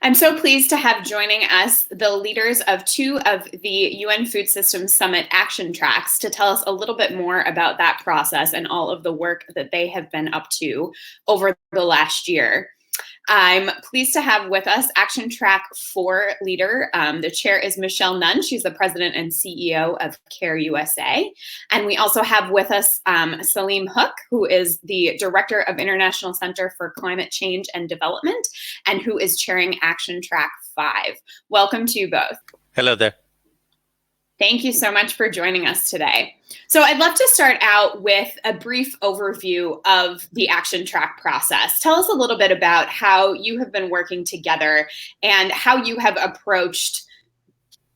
I'm so pleased to have joining us the leaders of two of the UN Food Systems Summit action tracks to tell us a little bit more about that process and all of the work that they have been up to over the last year. I'm pleased to have with us Action Track 4 leader. The chair is Michelle Nunn. She's the president and CEO of CARE USA. And we also have with us Saleem Hook, who is the director of International Center for Climate Change and Development, and who is chairing Action Track 5. Welcome to you both. Hello there. Thank you so much for joining us today. So I'd love to start out with a brief overview of the action track process. Tell us a little bit about how you have been working together and how you have approached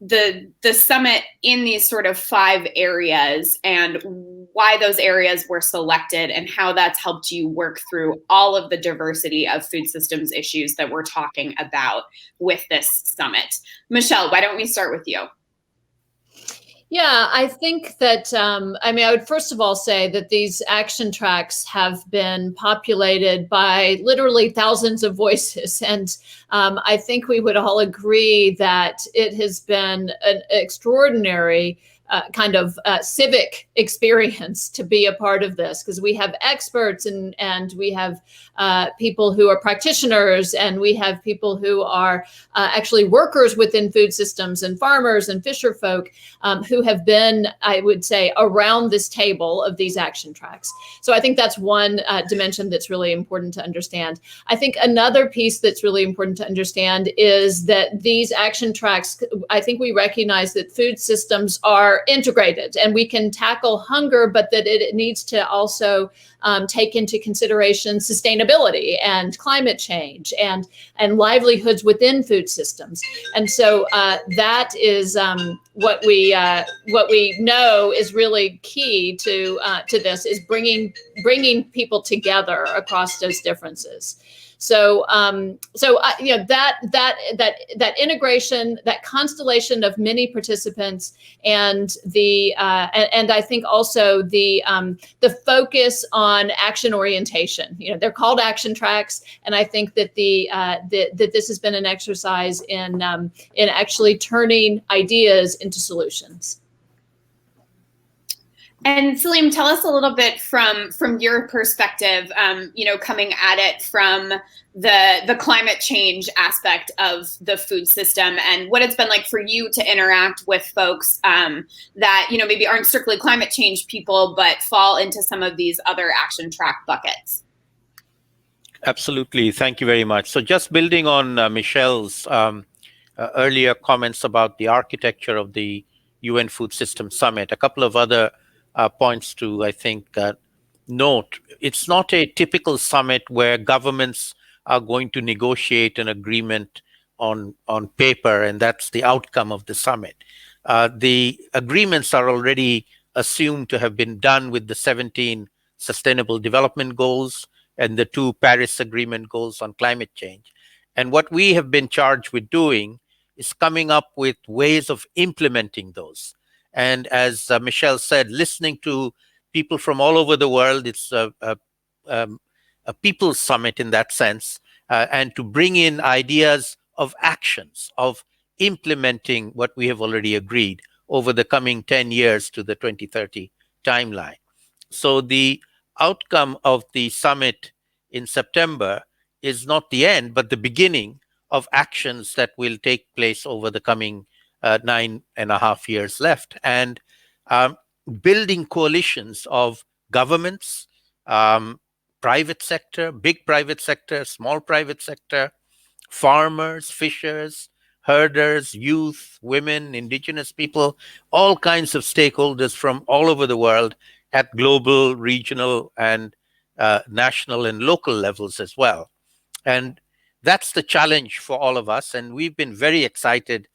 the summit in these sort of 5 areas and why those areas were selected and how that's helped you work through all of the diversity of food systems issues that we're talking about with this summit. Michelle, why don't we start with you? Yeah, I think that, I would first of all say that these action tracks have been populated by literally thousands of voices. And I think we would all agree that it has been an extraordinary kind of civic experience to be a part of this, because we have experts and we have people who are practitioners, and we have people who are actually workers within food systems and farmers and fisher folk who have been, I would say, around this table of these action tracks. So I think that's one dimension that's really important to understand. I think another piece that's really important to understand is that these action tracks, I think we recognize that food systems are integrated and we can tackle hunger, but that it needs to also take into consideration sustainability and climate change and livelihoods within food systems. And so that is what we know is really key to this, is bringing people together across those differences. So, that integration, that constellation of many participants, and I think also the focus on action orientation. They're called action tracks, and I think that that this has been an exercise in actually turning ideas into solutions. And Saleem, tell us a little bit from your perspective, coming at it from the climate change aspect of the food system, and what it's been like for you to interact with folks that maybe aren't strictly climate change people, but fall into some of these other action track buckets. Absolutely. Thank you very much. So just building on Michelle's earlier comments about the architecture of the UN Food Systems Summit, a couple of other points to, I think, note. It's not a typical summit where governments are going to negotiate an agreement on paper, and that's the outcome of the summit. The agreements are already assumed to have been done with the 17 Sustainable Development Goals and the 2 Paris Agreement goals on climate change. And what we have been charged with doing is coming up with ways of implementing those. And as Michelle said, listening to people from all over the world, it's a people's summit in that sense, and to bring in ideas of actions, of implementing what we have already agreed over the coming 10 years to the 2030 timeline. So the outcome of the summit in September is not the end, but the beginning of actions that will take place over the coming 9.5 years left, and building coalitions of governments, private sector, big private sector, small private sector, farmers, fishers, herders, youth, women, indigenous people, all kinds of stakeholders from all over the world at global, regional, and national and local levels as well. And that's the challenge for all of us, and we've been very excited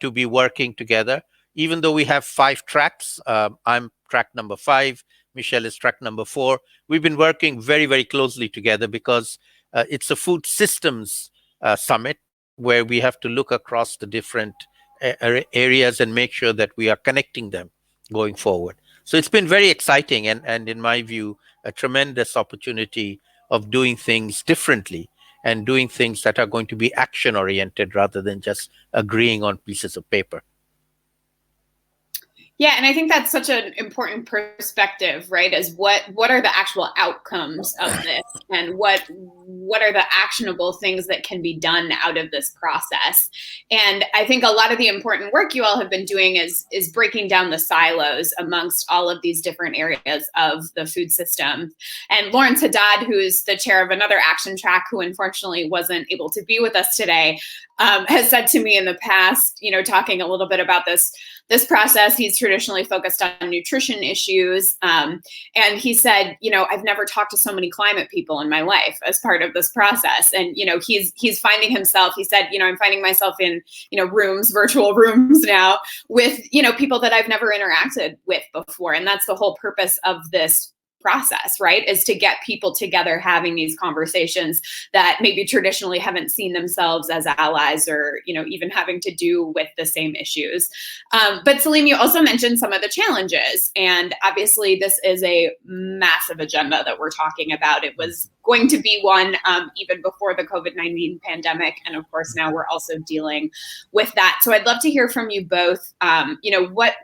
to be working together. Even though we have 5 tracks, I'm track number 5, Michelle is track number 4. We've been working very, very closely together because it's a food systems summit where we have to look across the different areas and make sure that we are connecting them going forward. So it's been very exciting and in my view, a tremendous opportunity of doing things differently and doing things that are going to be action oriented rather than just agreeing on pieces of paper. Yeah, and I think that's such an important perspective, right? Is what are the actual outcomes of this, and what are the actionable things that can be done out of this process? And I think a lot of the important work you all have been doing is breaking down the silos amongst all of these different areas of the food system. And Lawrence Haddad, who's the chair of another action track, who unfortunately wasn't able to be with us today, has said to me in the past, talking a little bit about this process, he's traditionally focused on nutrition issues. And he said, I've never talked to so many climate people in my life as part of this process. And, he's finding himself, he said, I'm finding myself in, virtual rooms now with, people that I've never interacted with before. And that's the whole purpose of this process, right? Is to get people together having these conversations that maybe traditionally haven't seen themselves as allies, or, even having to do with the same issues. But Saleem, you also mentioned some of the challenges, and obviously this is a massive agenda that we're talking about. It was going to be one even before the COVID-19 pandemic. And of course, now we're also dealing with that. So I'd love to hear from you both, what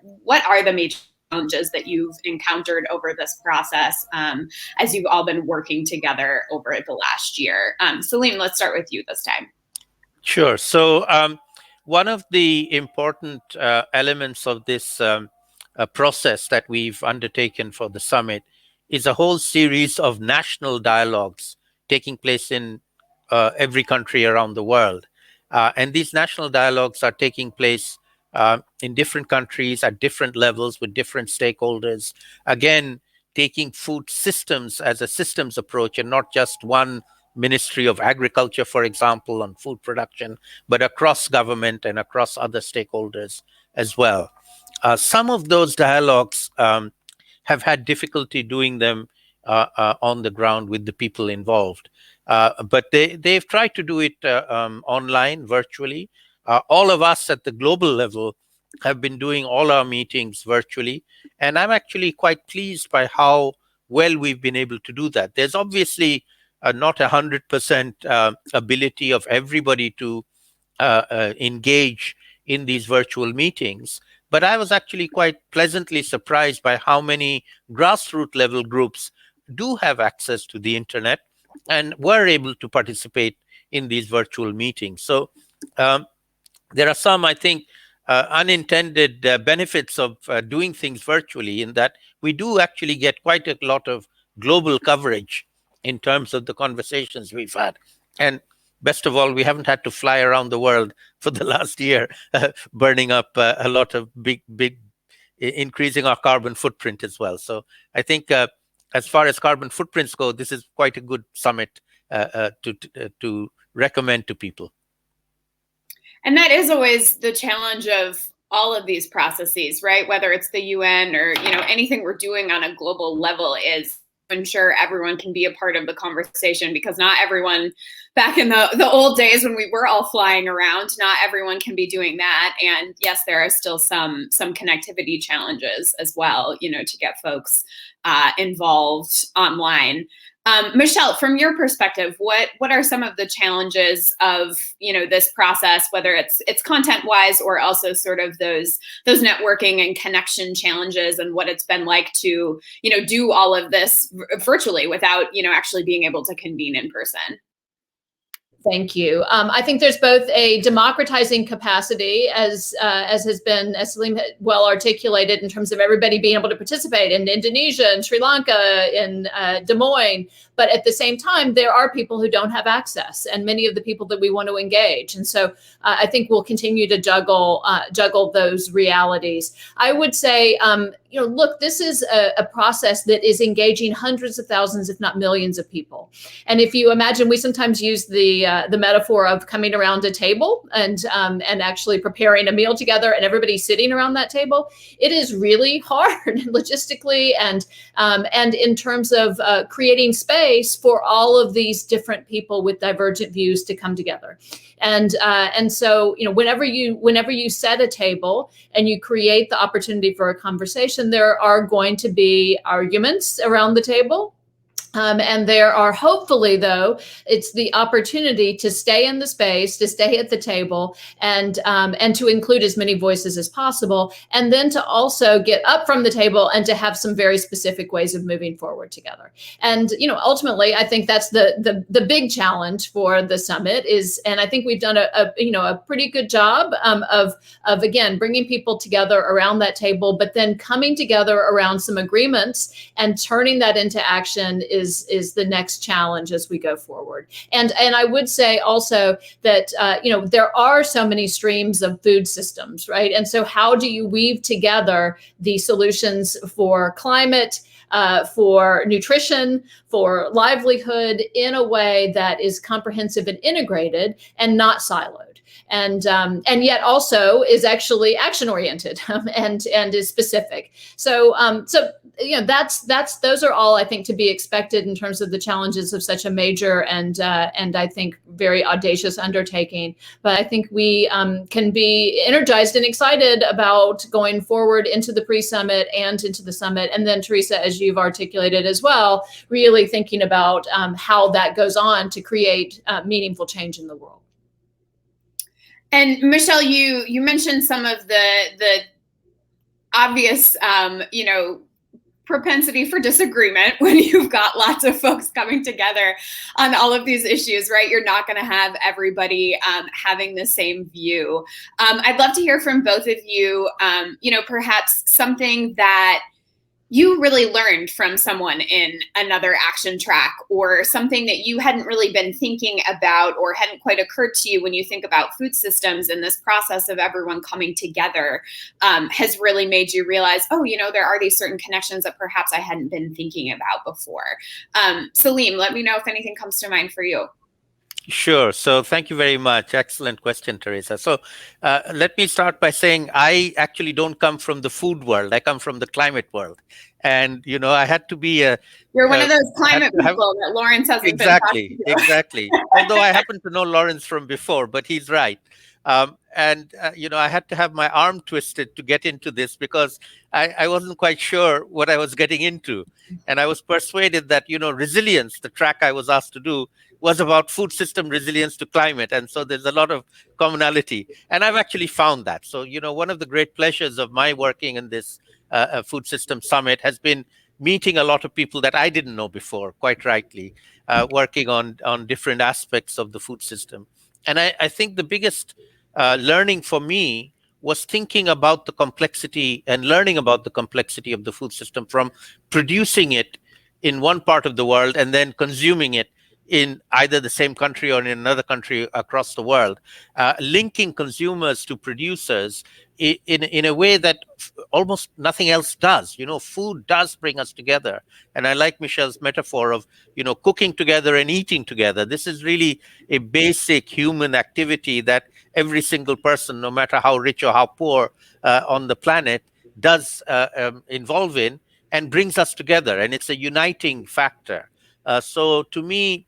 are the major challenges that you've encountered over this process as you've all been working together over the last year? Saleem, let's start with you this time. Sure. So one of the important elements of this process that we've undertaken for the summit is a whole series of national dialogues taking place in every country around the world. And these national dialogues are taking place in different countries at different levels with different stakeholders. Again, taking food systems as a systems approach, and not just one Ministry of Agriculture, for example, on food production, but across government and across other stakeholders as well. Some of those dialogues have had difficulty doing them on the ground with the people involved. But they've tried to do it online, virtually. All of us at the global level have been doing all our meetings virtually. And I'm actually quite pleased by how well we've been able to do that. There's obviously not 100% ability of everybody to engage in these virtual meetings. But I was actually quite pleasantly surprised by how many grassroots level groups do have access to the internet and were able to participate in these virtual meetings. So there are some, I think, unintended benefits of doing things virtually, in that we do actually get quite a lot of global coverage in terms of the conversations we've had. And best of all, we haven't had to fly around the world for the last year, burning up a lot of big, increasing our carbon footprint as well. So I think as far as carbon footprints go, this is quite a good summit to recommend to people. And that is always the challenge of all of these processes, right? Whether it's the UN or, anything we're doing on a global level, is to ensure everyone can be a part of the conversation, because not everyone, back in the old days when we were all flying around, not everyone can be doing that. And yes, there are still some connectivity challenges as well, to get folks involved online. Michelle, from your perspective, what are some of the challenges of this process, whether it's content wise or also sort of those networking and connection challenges, and what it's been like to do all of this virtually without actually being able to convene in person? Thank you. I think there's both a democratizing capacity, as has been, as Saleem well articulated, in terms of everybody being able to participate in Indonesia and Sri Lanka, in Des Moines. But at the same time, there are people who don't have access, and many of the people that we want to engage. And so I think we'll continue to juggle those realities. I would say, look, this is a process that is engaging hundreds of thousands, if not millions of people. And if you imagine, we sometimes use the metaphor of coming around a table and actually preparing a meal together and everybody sitting around that table. It is really hard logistically and in terms of creating space for all of these different people with divergent views to come together. And so, whenever you set a table and you create the opportunity for a conversation, there are going to be arguments around the table. And there are hopefully, though, it's the opportunity to stay in the space, to stay at the table, and to include as many voices as possible, and then to also get up from the table and to have some very specific ways of moving forward together. And ultimately, I think that's the big challenge for the summit is, and I think we've done a pretty good job of again bringing people together around that table, but then coming together around some agreements and turning that into action is the next challenge as we go forward. And I would say also that there are so many streams of food systems, right? And so how do you weave together the solutions for climate, for nutrition, for livelihood in a way that is comprehensive and integrated and not siloed? And yet also is actually action oriented and is specific. So those are all I think to be expected in terms of the challenges of such a major and I think very audacious undertaking. But I think we can be energized and excited about going forward into the pre-summit and into the summit. And then Teresa, as you've articulated as well, really thinking about how that goes on to create meaningful change in the world. And Michelle, you mentioned some of the obvious, propensity for disagreement when you've got lots of folks coming together on all of these issues, right? You're not going to have everybody having the same view. I'd love to hear from both of you, perhaps something that you really learned from someone in another action track, or something that you hadn't really been thinking about or hadn't quite occurred to you when you think about food systems and this process of everyone coming together has really made you realize, there are these certain connections that perhaps I hadn't been thinking about before. Saleem, let me know if anything comes to mind for you. Sure. So thank you very much. Excellent question, Teresa. So let me start by saying I actually don't come from the food world. I come from the climate world. And, I had to be You're one of those climate people that Lawrence hasn't been talking to. Exactly. Although I happen to know Lawrence from before, but he's right. I had to have my arm twisted to get into this because I wasn't quite sure what I was getting into. And I was persuaded that, resilience, the track I was asked to do, was about food system resilience to climate. And so there's a lot of commonality. And I've actually found that. So, one of the great pleasures of my working in this food system summit has been meeting a lot of people that I didn't know before, quite rightly, working on different aspects of the food system. And I think the biggest learning for me was thinking about the complexity and learning about the complexity of the food system from producing it in one part of the world and then consuming it in either the same country or in another country across the world, linking consumers to producers in a way that almost nothing else does. Food does bring us together. And I like Michelle's metaphor of, cooking together and eating together. This is really a basic human activity that every single person, no matter how rich or how poor on the planet, does involve in and brings us together. And it's a uniting factor. So to me,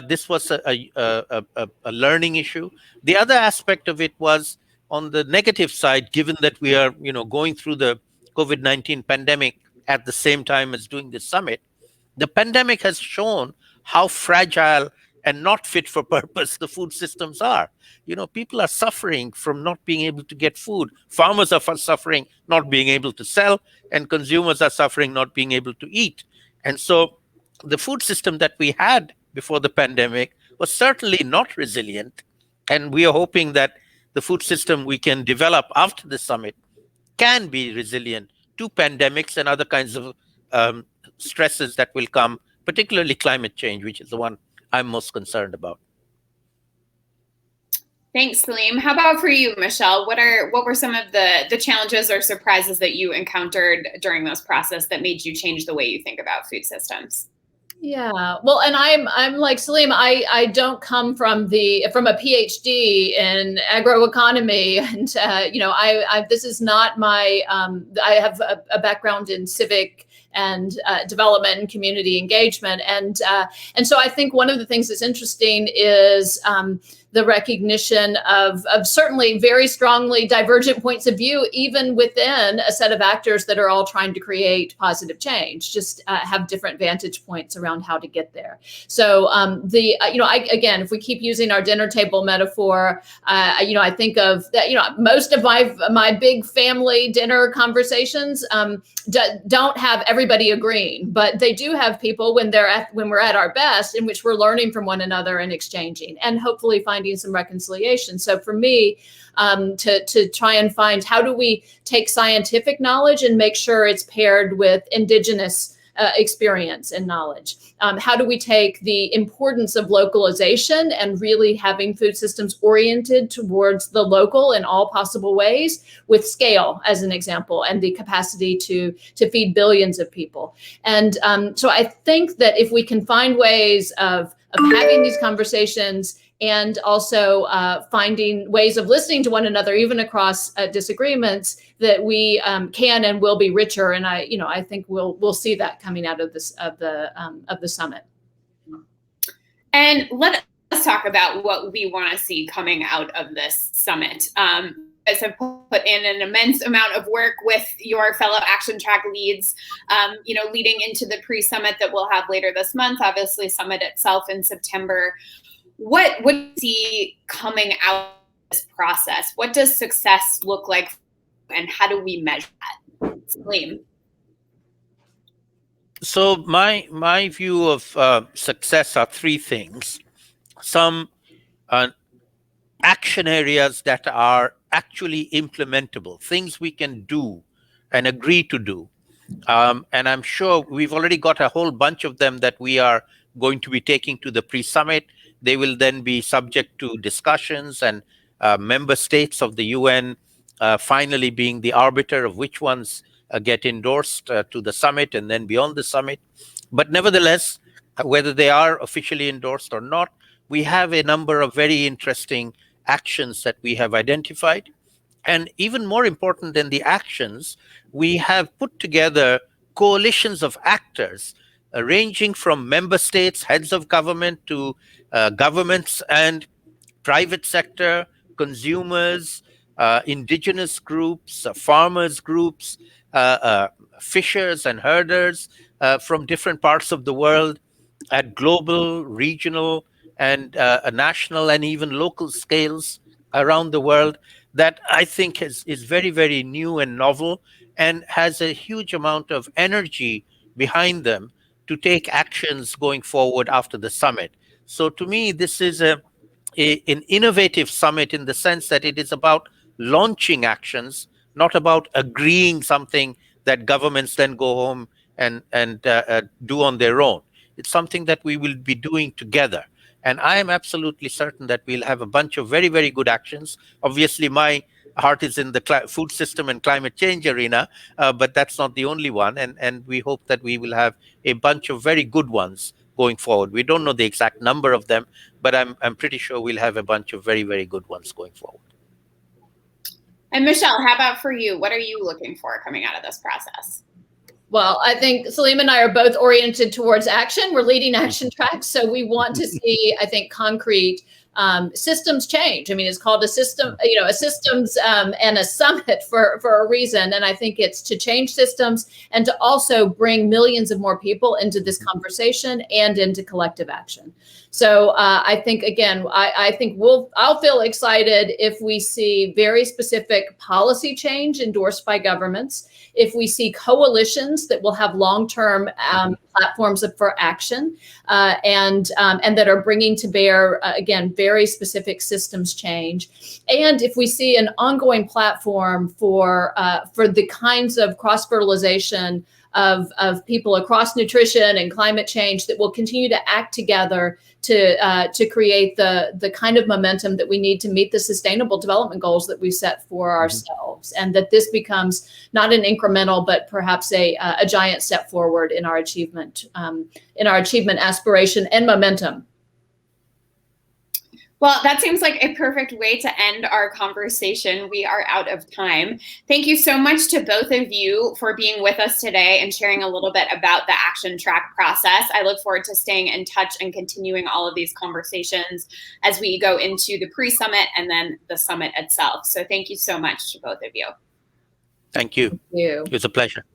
this was a learning issue. The other aspect of it was on the negative side, given that we are, going through the COVID-19 pandemic at the same time as doing this summit, the pandemic has shown how fragile and not fit for purpose the food systems are. People are suffering from not being able to get food. Farmers are suffering not being able to sell, and consumers are suffering not being able to eat. And so the food system that we had before the pandemic was certainly not resilient. And we are hoping that the food system we can develop after the summit can be resilient to pandemics and other kinds of stresses that will come, particularly climate change, which is the one I'm most concerned about. Thanks, Saleem. How about for you, Michelle? What were some of the challenges or surprises that you encountered during this process that made you change the way you think about food systems? Yeah, well, and I'm like Saleem. I don't come from a PhD in agroeconomy, and I this is not my. I have a background in civic and development and community engagement, and so I think one of the things that's interesting is the recognition of certainly very strongly divergent points of view, even within a set of actors that are all trying to create positive change, just have different vantage points around how to get there. So again, if we keep using our dinner table metaphor, I think of that, most of my big family dinner conversations don't have everybody agreeing, but they do have people when we're at our best, in which we're learning from one another and exchanging, and hopefully finding some reconciliation. So for me, to try and find, how do we take scientific knowledge and make sure it's paired with indigenous experience and knowledge? How do we take the importance of localization and really having food systems oriented towards the local in all possible ways, with scale as an example, and the capacity to feed billions of people? And so I think that if we can find ways of having these conversations, and also finding ways of listening to one another, even across disagreements, that we can and will be richer. And I think we'll see that coming out of the summit. And let us talk about what we want to see coming out of this summit. You guys have put in an immense amount of work with your fellow action track leads, leading into the pre-summit that we'll have later this month, obviously summit itself in September. What would you see coming out of this process? What does success look like, and how do we measure that? Saleem. So my view of success are three things. Some action areas that are actually implementable, things we can do and agree to do. And I'm sure we've already got a whole bunch of them that we are going to be taking to the pre-summit. They will then be subject to discussions, and member states of the UN finally being the arbiter of which ones get endorsed to the summit and then beyond the summit. But nevertheless, whether they are officially endorsed or not, we have a number of very interesting actions that we have identified. And even more important than the actions, we have put together coalitions of actors, ranging from member states, heads of government, to governments and private sector, consumers, indigenous groups, farmers groups, fishers and herders from different parts of the world, at global, regional, and national and even local scales around the world, that I think is very, very new and novel, and has a huge amount of energy behind them to take actions going forward after the summit. So to me, this is an innovative summit in the sense that it is about launching actions, not about agreeing something that governments then go home and do on their own. It's something that we will be doing together. And I am absolutely certain that we'll have a bunch of very, very good actions. Obviously, my heart is in the food system and climate change arena, but that's not the only one. And we hope that we will have a bunch of very good ones going forward. We don't know the exact number of them, but I'm pretty sure we'll have a bunch of very, very good ones going forward. And Michelle, how about for you? What are you looking for coming out of this process? Well, I think Saleem and I are both oriented towards action. We're leading action tracks, so we want to see, I think, concrete systems change. I mean, it's called a system, a systems and a summit for a reason. And I think it's to change systems and to also bring millions of more people into this conversation and into collective action. So I think, again, I think I'll feel excited if we see very specific policy change endorsed by governments, if we see coalitions that will have long-term platforms for action, and that are bringing to bear, again, very specific systems change, and if we see an ongoing platform for the kinds of cross-fertilization of people across nutrition and climate change that will continue to act together to create the kind of momentum that we need to meet the sustainable development goals that we set for ourselves, and that this becomes not an incremental, but perhaps a giant step forward in our achievement aspiration and momentum. Well, that seems like a perfect way to end our conversation. We are out of time. Thank you so much to both of you for being with us today and sharing a little bit about the action track process. I look forward to staying in touch and continuing all of these conversations as we go into the pre-summit and then the summit itself. So thank you so much to both of you. Thank you. Thank you. It was a pleasure.